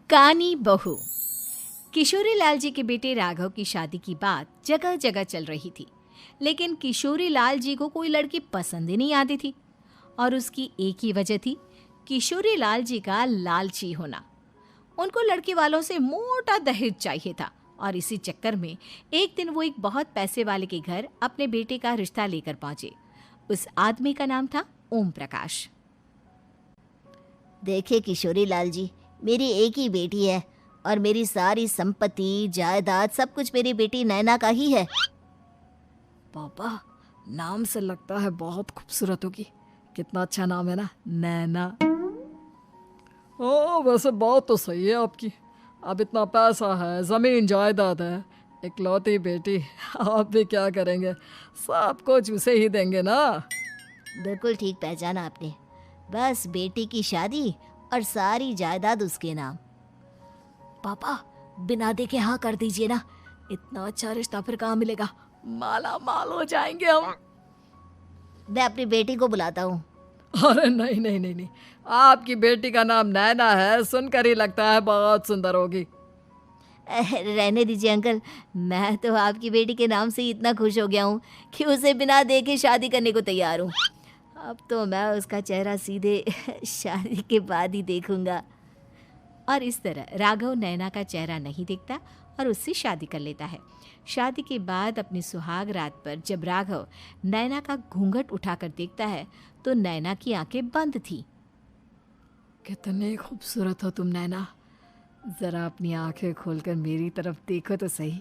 कानी बहू। किशोरी लाल जी के बेटे राघव की शादी की बात जगह जगह चल रही थी, लेकिन किशोरी लाल जी को कोई लड़की पसंद ही नहीं आती थी। और उसकी एक ही वजह थी, किशोरी लाल जी का लालची होना। उनको लड़के वालों से मोटा दहेज चाहिए था और इसी चक्कर में एक दिन वो एक बहुत पैसे वाले के घर अपने बेटे का रिश्ता लेकर पहुंचे। उस आदमी का नाम था ओम प्रकाश। देखिए किशोरी लाल जी, मेरी एक ही बेटी है और मेरी सारी संपत्ति जायदाद सब कुछ मेरी बेटी नैना का ही है। पापा, नाम से लगता है बहुत खूबसूरत होगी। कितना अच्छा नाम है ना, नैना। ओ, वैसे बात तो सही है आपकी। अब इतना पैसा है, जमीन जायदाद है, इकलौती बेटी, आप भी क्या करेंगे? सब कुछ उसे ही देंगे ना। बिल्कुल ठीक पहचाना आपने। बस बेटी की शादी और सारी जायदाद उसके नाम। पापा, बिना देखे हाँ कर दीजिए ना। इतना अच्छा रिश्ता फिर कहाँ मिलेगा? माला माल हो जाएंगे हम। मैं अपनी बेटी को बुलाता हूँ। अरे नहीं नहीं नहीं नहीं, आपकी बेटी का नाम नैना है, सुनकर ही लगता है बहुत सुंदर होगी। रहने दीजिए अंकल, मैं तो आपकी बेटी के नाम से ही इतना खुश हो गया हूँ कि उसे बिना देखे शादी करने को तैयार हूँ। अब तो मैं उसका चेहरा सीधे शादी के बाद ही देखूंगा। और इस तरह राघव नैना का चेहरा नहीं देखता और उससे शादी कर लेता है। शादी के बाद अपनी सुहाग रात पर जब राघव नैना का घूंघट उठाकर देखता है तो नैना की आंखें बंद थी। कितनी खूबसूरत हो तुम नैना, जरा अपनी आंखें खोलकर मेरी तरफ देखो तो सही।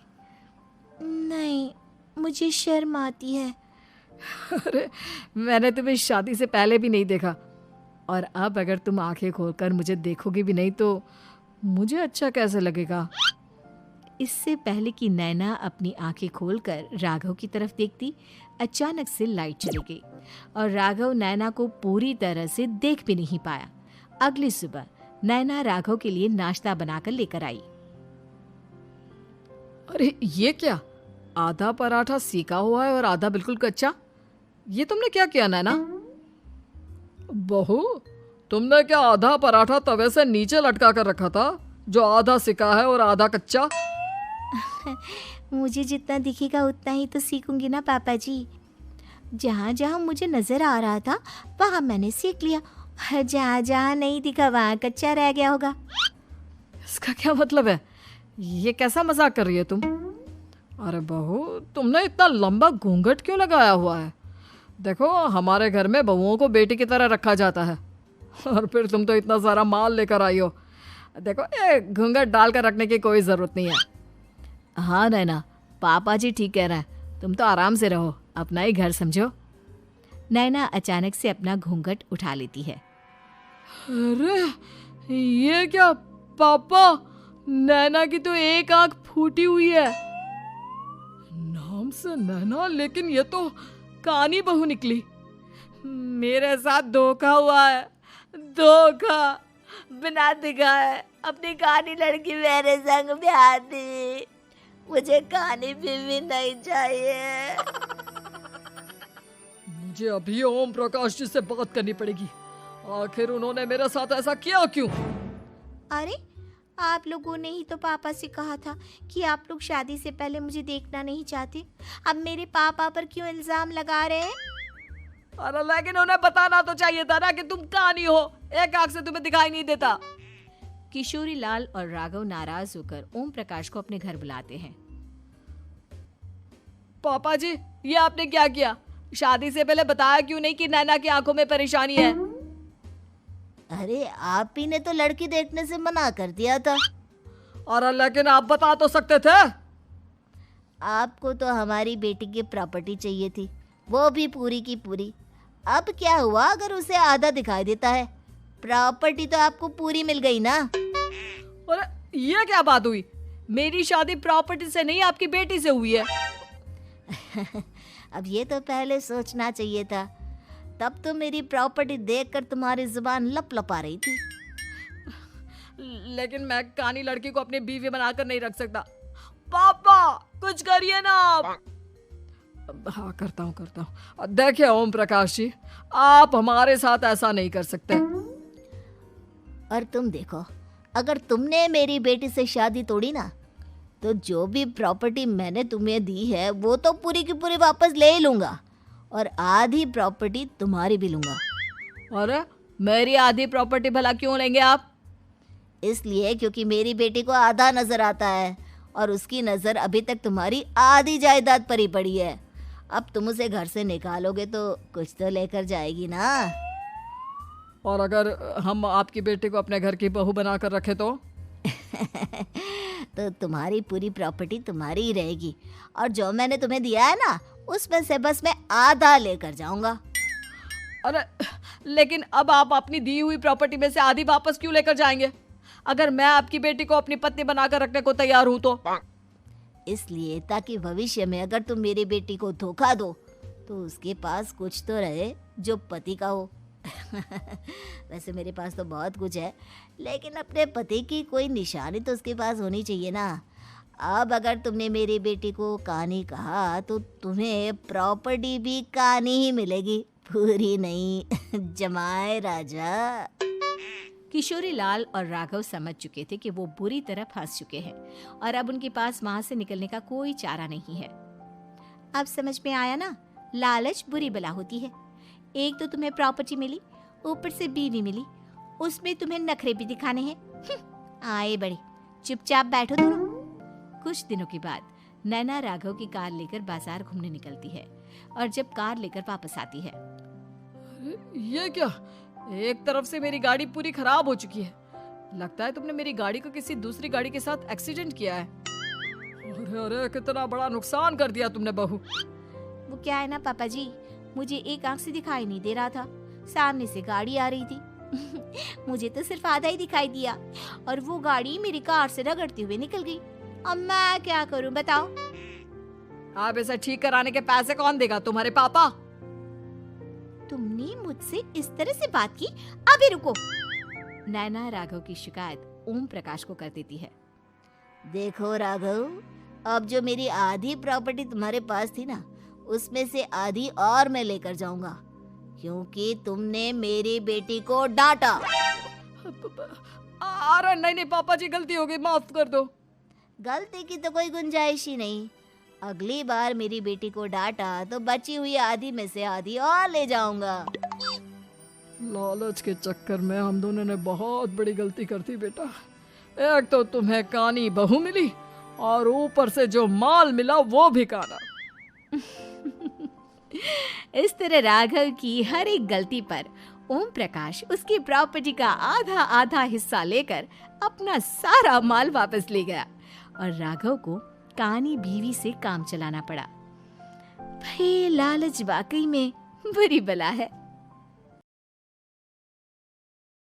नहीं, मुझे शर्म आती है। अरे, मैंने तुम्हें शादी से पहले भी नहीं देखा, और अब अगर तुम आंखें खोलकर मुझे देखोगी भी नहीं तो मुझे अच्छा कैसे लगेगा? इससे पहले कि नैना अपनी आंखें खोलकर राघव की तरफ देखती, अचानक से लाइट चली गई और राघव नैना को पूरी तरह से देख भी नहीं पाया। अगली सुबह नैना राघव के लिए नाश्ता बनाकर लेकर आई। अरे ये क्या, आधा पराठा सेका हुआ है और आधा बिल्कुल कच्चा। ये तुमने क्या किया नैना? बहू, तुमने क्या आधा पराठा तवे से नीचे लटका कर रखा था, जो आधा सेका है और आधा कच्चा? मुझे जितना दिखेगा उतना ही तो सीखूंगी ना पापा जी। जहाँ जहाँ मुझे नजर आ रहा था वहाँ मैंने सीख लिया, जहाँ जहाँ नहीं दिखा वहाँ कच्चा रह गया होगा। इसका क्या मतलब है? ये कैसा मजाक कर रही है तुम? अरे बहू, तुमने इतना लंबा घूंघट क्यों लगाया हुआ है? देखो, हमारे घर में बहुओं को बेटी की तरह रखा जाता है, और फिर तुम तो इतना सारा माल लेकर आई हो। देखो, ये घूंघट डालकर रखने की कोई ज़रूरत नहीं है। हाँ नैना, पापा जी ठीक कह रहे हैं, तुम तो आराम से रहो, अपना ही घर समझो। नैना अचानक से अपना घूंघट उठा लेती है। अरे ये क्या पापा, नैना की तो एक आंख फूटी हुई है। नाम से नैना, लेकिन ये तो कानी बहू निकली। मेरे साथ धोखा हुआ है, धोखा। बिना दिखाए अपनी कानी लड़की मेरे संग ब्याह दी। मुझे कानी बीवी नहीं चाहिए। मुझे अभी ओम प्रकाश जी से बात करनी पड़ेगी। आखिर उन्होंने मेरे साथ ऐसा किया क्यों? अरे, आप लोगों ने ही तो पापा से कहा था कि आप लोग शादी से पहले मुझे देखना नहीं चाहते। अब मेरे पापा पर क्यों इल्जाम लगा रहे हैं? अरे लेकिन उन्हें बताना तो चाहिए था ना कि तुम कानी हो, एक आंख से तुम्हें दिखाई नहीं देता। किशोरी लाल और राघव नाराज होकर ओम प्रकाश को अपने घर बुलाते हैं। पापा जी, ये आपने क्या किया? शादी से पहले बताया क्यों नहीं कि नैना की आंखों में परेशानी है? अरे, आप ही ने तो लड़की देखने से मना कर दिया था। और लेकिन आप बता तो सकते थे। आपको तो हमारी बेटी की प्रॉपर्टी चाहिए थी, वो भी पूरी की पूरी। अब क्या हुआ अगर उसे आधा दिखाई देता है? प्रॉपर्टी तो आपको पूरी मिल गई ना। अरे ये क्या बात हुई? मेरी शादी प्रॉपर्टी से नहीं, आपकी बेटी से हुई है। अब ये तो पहले सोचना चाहिए था, तब तो मेरी प्रॉपर्टी देखकर तुम्हारी जुबान लप लप आ रही थी। लेकिन मैं कानी लड़की को अपनी बीवी बनाकर नहीं रख सकता। पापा, कुछ करिए ना आप। हाँ, करता हूँ। देखिए ओम प्रकाश जी, आप हमारे साथ ऐसा नहीं कर सकते। और तुम देखो, अगर तुमने मेरी बेटी से शादी तोड़ी ना, तो जो भी प्रॉपर्टी मैंने तुम्हें दी है वो तो पूरी की पूरी वापस ले ही लूँगा, और आधी प्रॉपर्टी तुम्हारी भी लूँगा। अरे मेरी आधी प्रॉपर्टी भला क्यों लेंगे आप? इसलिए क्योंकि मेरी बेटी को आधा नज़र आता है और उसकी नज़र अभी तक तुम्हारी आधी जायदाद पर ही पड़ी है। अब तुम उसे घर से निकालोगे तो कुछ तो लेकर जाएगी ना। और अगर हम आपकी बेटी को अपने घर की बहू बना कर रखे तो? तो तुम्हारी पूरी प्रॉपर्टी तुम्हारी ही रहेगी, और जो मैंने तुम्हें दिया है ना, उसमें से बस मैं आधा लेकर जाऊंगा। अरे लेकिन अब आप अपनी दी हुई प्रॉपर्टी में से आधी वापस क्यों लेकर जाएंगे? अगर मैं आपकी बेटी को अपनी पत्नी बनाकर रखने को तैयार हूं तो? इसलिए ताकि भविष्य में अगर तुम मेरी बेटी को धोखा दो तो उसके पास कुछ तो रहे जो पति का हो। वैसे मेरे पास तो बहुत कुछ है, लेकिन अपने पति की कोई निशानी तो उसके पास होनी चाहिए ना। अब अगर तुमने मेरी बेटी को कानी कहा तो तुम्हें प्रॉपर्टी भी कानी ही मिलेगी, पूरी नहीं। जमाए राजा। किशोरी लाल और राघव समझ चुके थे कि वो बुरी तरह फंस चुके हैं और अब उनके पास वहां से निकलने का कोई चारा नहीं है। अब समझ में आया ना, लालच बुरी बला होती है। एक तो तुम्हें प्रॉपर्टी मिली, ऊपर से बीवी मिली, उसमें तुम्हें नखरे भी दिखाने हैं। आए बड़े, चुपचाप बैठो दोनों। कुछ दिनों के बाद नैना राघव की कार लेकर बाजार घूमने निकलती है और जब कार लेकर वापस आती है, ये क्या? एक तरफ से मेरी गाड़ी पूरी खराब हो चुकी है। लगता है तुमने मेरी गाड़ी को किसी दूसरी गाड़ी के साथ एक्सीडेंट किया है। अरे अरे कितना बड़ा नुकसान कर दिया तुमने बहू। वो क्या है ना पापा जी, मुझे एक आंख से दिखाई नहीं दे रहा था, सामने से गाड़ी आ रही थी। मुझे तो सिर्फ आधा ही दिखाई दिया और वो गाड़ी मेरी कार से रगड़ते हुए निकल गई। अब मैं क्या करूं बताओ? आप इसे ठीक कराने के पैसे कौन देगा? तुम्हारे पापा। तुमने मुझसे इस तरह से बात की? अभी रुको। नैना राघव की शिकायत ओम प्रकाश को कर देती है। देखो राघव, अब जो मेरी आधी प्रॉपर्टी तुम्हारे पास थी ना, उसमें से आधी और मैं लेकर जाऊंगा, क्योंकि तुमने मेरी बेटी को डांटा। अरे नहीं नहीं पापा जी, गलती हो गई, माफ कर दो। गलती की तो कोई गुंजाइश ही नहीं। अगली बार मेरी बेटी को डांटा तो बची हुई आधी में से आधी और ले जाऊंगा। लालच के चक्कर में हम दोनों ने बहुत बड़ी गलती कर दी बेटा। एक तो तुम्हें कानी बहू मिली और ऊपर से जो माल मिला वो भी काना। इस तरह राघव की हर एक गलती पर ओम प्रकाश उसकी प्रॉपर्टी का आधा आधा हिस्सा लेकर अपना सारा माल वापस ले गया और राघव को कानी बीवी से काम चलाना पड़ा। भाई लालच वाकई में बुरी बला है।